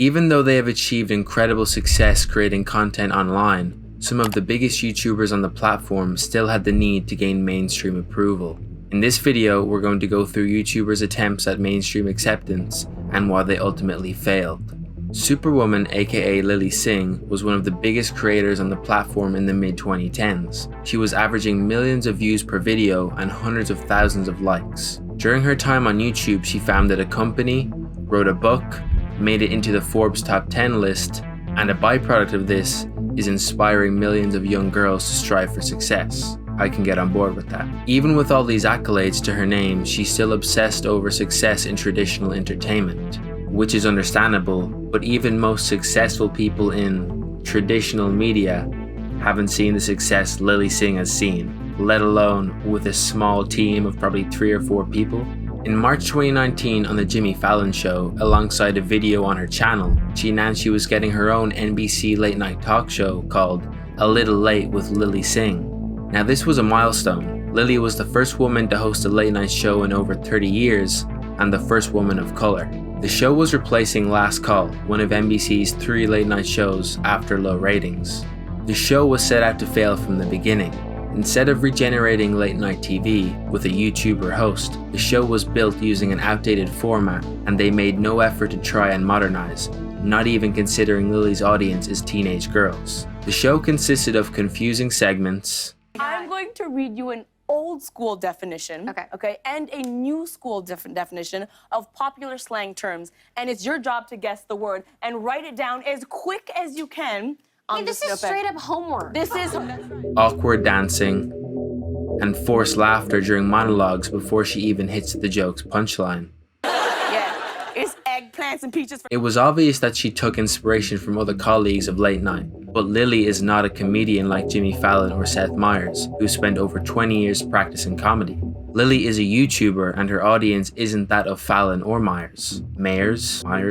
Even though they have achieved incredible success creating content online, some of the biggest YouTubers on the platform still had the need to gain mainstream approval. In this video, we're going to go through YouTubers' attempts at mainstream acceptance and why they ultimately failed. Superwoman aka Lily Singh was one of the biggest creators on the platform in the mid-2010s. She was averaging millions of views per video and hundreds of thousands of likes. During her time on YouTube, she founded a company, wrote a book, made it into the Forbes Top 10 list, and a byproduct of this is inspiring millions of young girls to strive for success. I can get on board with that. Even with all these accolades to her name, she's still obsessed over success in traditional entertainment, which is understandable, but even most successful people in traditional media haven't seen the success Lily Singh has seen, let alone with a small team of probably 3 or 4 people. In March 2019 on the Jimmy Fallon Show, alongside a video on her channel, she announced she was getting her own NBC late night talk show called A Little Late with Lily Singh. Now this was a milestone. Lily was the first woman to host a late night show in over 30 years and the first woman of color. The show was replacing Last Call, one of NBC's 3 late night shows after low ratings. The show was set out to fail from the beginning. Instead of regenerating late night TV with a YouTuber host, the show was built using an outdated format and they made no effort to try and modernize, not even considering Lily's audience as teenage girls. The show consisted of confusing segments. I'm going to read you an old school definition, okay, and a new school definition of popular slang terms, and it's your job to guess the word and write it down as quick as you can. Hey, this is straight up homework. This is Awkward dancing and forced laughter during monologues before she even hits the joke's punchline. yeah, it's eggplants and peaches. It was obvious that she took inspiration from other colleagues of late night, but Lily is not a comedian like Jimmy Fallon or Seth Meyers, who spent over 20 years practicing comedy. Lily is a YouTuber and her audience isn't that of Fallon or Meyers. Meyers? I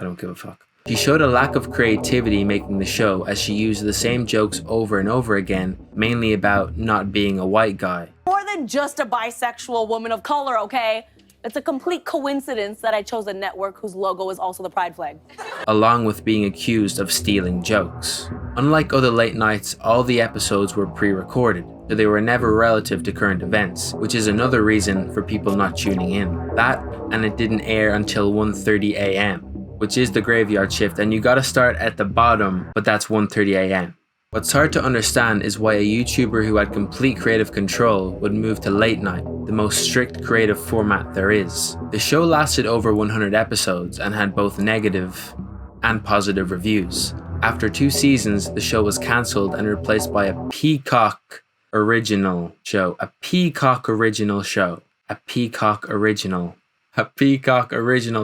don't give a fuck. She showed a lack of creativity making the show as she used the same jokes over and over again, mainly about not being a white guy. More than just a bisexual woman of color, okay? It's a complete coincidence that I chose a network whose logo is also the pride flag. Along with being accused of stealing jokes. Unlike other late nights, all the episodes were pre-recorded, so they were never relative to current events, which is another reason for people not tuning in. That, and it didn't air until 1:30 a.m. which is the graveyard shift, and you gotta start at the bottom, but that's 1:30 a.m. What's hard to understand is why a YouTuber who had complete creative control would move to late night, the most strict creative format there is. The show lasted over 100 episodes and had both negative and positive reviews. After 2 seasons, the show was cancelled and replaced by a Peacock original show. A Peacock original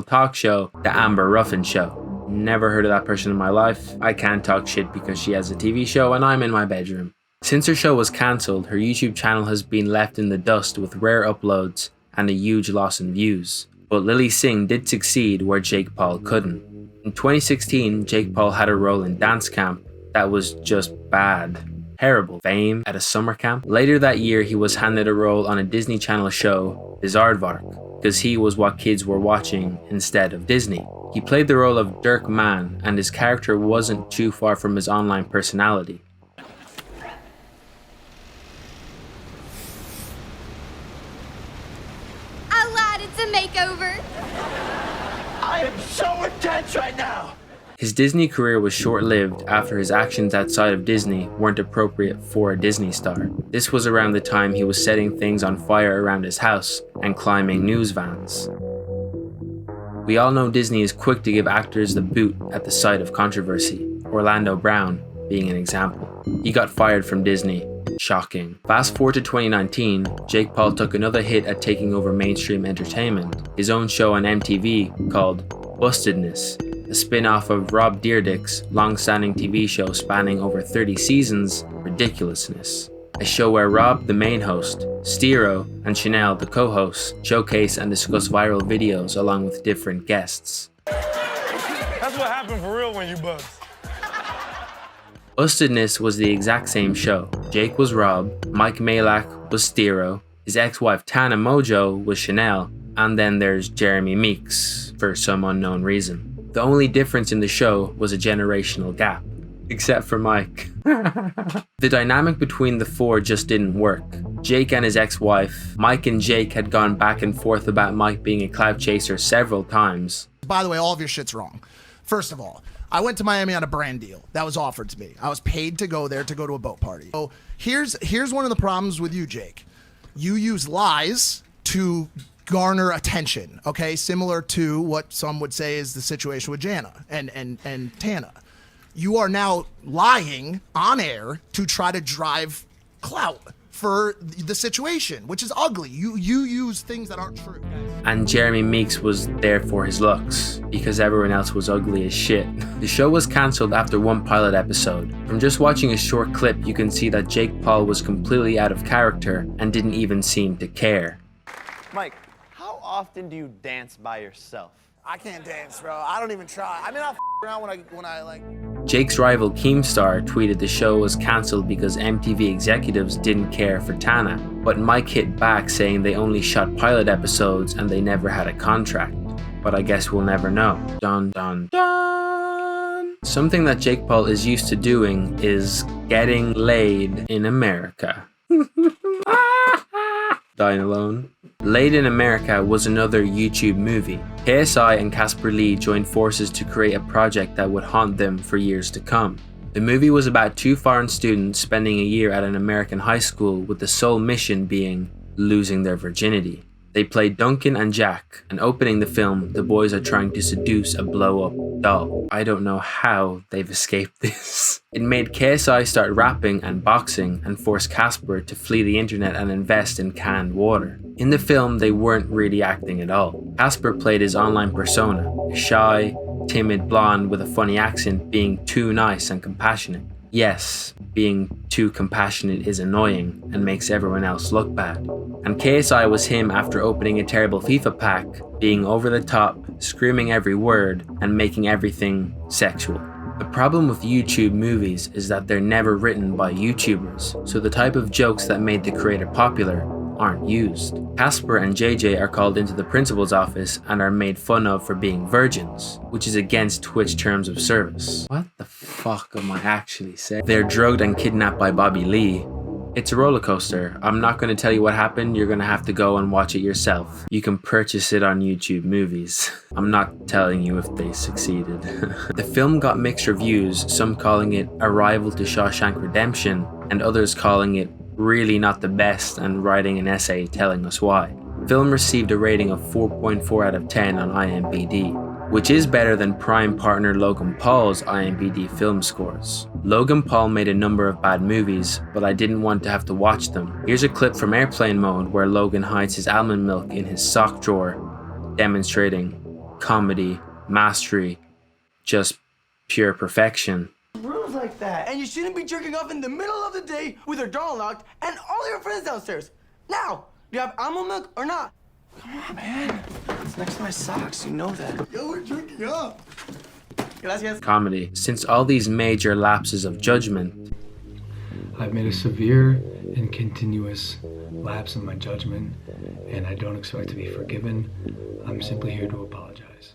talk show, The Amber Ruffin Show. Never heard of that person in my life. I can't talk shit because she has a TV show and I'm in my bedroom. Since her show was cancelled, her YouTube channel has been left in the dust with rare uploads and a huge loss in views. But Lily Singh did succeed where Jake Paul couldn't. In 2016, Jake Paul had a role in Dance Camp that was just bad. Terrible. Fame at a summer camp. Later that year, he was handed a role on a Disney Channel show, Aardvark, because he was what kids were watching instead of Disney. He played the role of Dirk Mann, and his character wasn't too far from his online personality. I lied, it's a makeover. I am so intense right now. His Disney career was short-lived after his actions outside of Disney weren't appropriate for a Disney star. This was around the time he was setting things on fire around his house and climbing news vans. We all know Disney is quick to give actors the boot at the sight of controversy, Orlando Brown being an example. He got fired from Disney. Shocking. Fast forward to 2019, Jake Paul took another hit at taking over mainstream entertainment, his own show on MTV called Bustedness, a spin-off of Rob Dyrdek's long-standing TV show spanning over 30 seasons, Ridiculousness. A show where Rob, the main host, Stiro, and Chanel, the co-hosts, showcase and discuss viral videos along with different guests. That's what happened for real when you buzz. Bustedness was the exact same show. Jake was Rob, Mike Malak was Stiro, his ex-wife Tana Mojo was Chanel, and then there's Jeremy Meeks for some unknown reason. The only difference in the show was a generational gap. Except for Mike. The dynamic between the four just didn't work. Jake and his ex-wife, Mike and Jake had gone back and forth about Mike being a clout chaser several times. By the way, all of your shit's wrong. First of all, I went to Miami on a brand deal that was offered to me. I was paid to go there to go to a boat party. So here's one of the problems with you, Jake. You use lies to garner attention, okay? Similar to what some would say is the situation with Jana and Tana. You are now lying on air to try to drive clout for the situation, which is ugly. You use things that aren't true. And Jeremy Meeks was there for his looks, because everyone else was ugly as shit. The show was cancelled after one pilot episode. From just watching a short clip, you can see that Jake Paul was completely out of character and didn't even seem to care. Mike, how often do you dance by yourself? I can't dance, bro. I don't even try. I mean, I'll around when I like... Jake's rival Keemstar tweeted the show was cancelled because MTV executives didn't care for Tana, but Mike hit back saying they only shot pilot episodes and they never had a contract. But I guess we'll never know. Dun dun dun! Something that Jake Paul is used to doing is getting laid in America. Dying alone. Laid in America was another YouTube movie. KSI and Casper Lee joined forces to create a project that would haunt them for years to come. The movie was about two foreign students spending a year at an American high school with the sole mission being losing their virginity. They play Duncan and Jack, and opening the film, the boys are trying to seduce a blow-up doll. I don't know how they've escaped this. It made KSI start rapping and boxing and forced Casper to flee the internet and invest in canned water. In the film, they weren't really acting at all. Casper played his online persona, a shy, timid blonde with a funny accent being too nice and compassionate. Yes, being too compassionate is annoying and makes everyone else look bad. And KSI was him after opening a terrible FIFA pack, being over the top, screaming every word, and making everything sexual. The problem with YouTube movies is that they're never written by YouTubers, so the type of jokes that made the creator popular aren't used. Casper and JJ are called into the principal's office and are made fun of for being virgins, which is against Twitch terms of service. What the fuck am I actually saying? They're drugged and kidnapped by Bobby Lee. It's a roller coaster. I'm not going to tell you what happened. You're going to have to go and watch it yourself. You can purchase it on YouTube Movies. I'm not telling you if they succeeded. The film got mixed reviews, some calling it a rival to Shawshank Redemption, and others calling it really not the best and writing an essay telling us why. The film received a rating of 4.4 out of 10 on IMDb, which is better than prime partner Logan Paul's IMDb film scores. Logan Paul made a number of bad movies, but I didn't want to have to watch them. Here's a clip from Airplane Mode where Logan hides his almond milk in his sock drawer, demonstrating comedy, mastery, just pure perfection. Rules like that. And you shouldn't be jerking off in the middle of the day with your door unlocked and all your friends downstairs. Now, do you have almond milk or not? Come on, man. It's next to my socks. You know that. Yo, we're drinking up. Gracias. Comedy. Since all these major lapses of judgment, I've made a severe and continuous lapse in my judgment, and I don't expect to be forgiven. I'm simply here to apologize.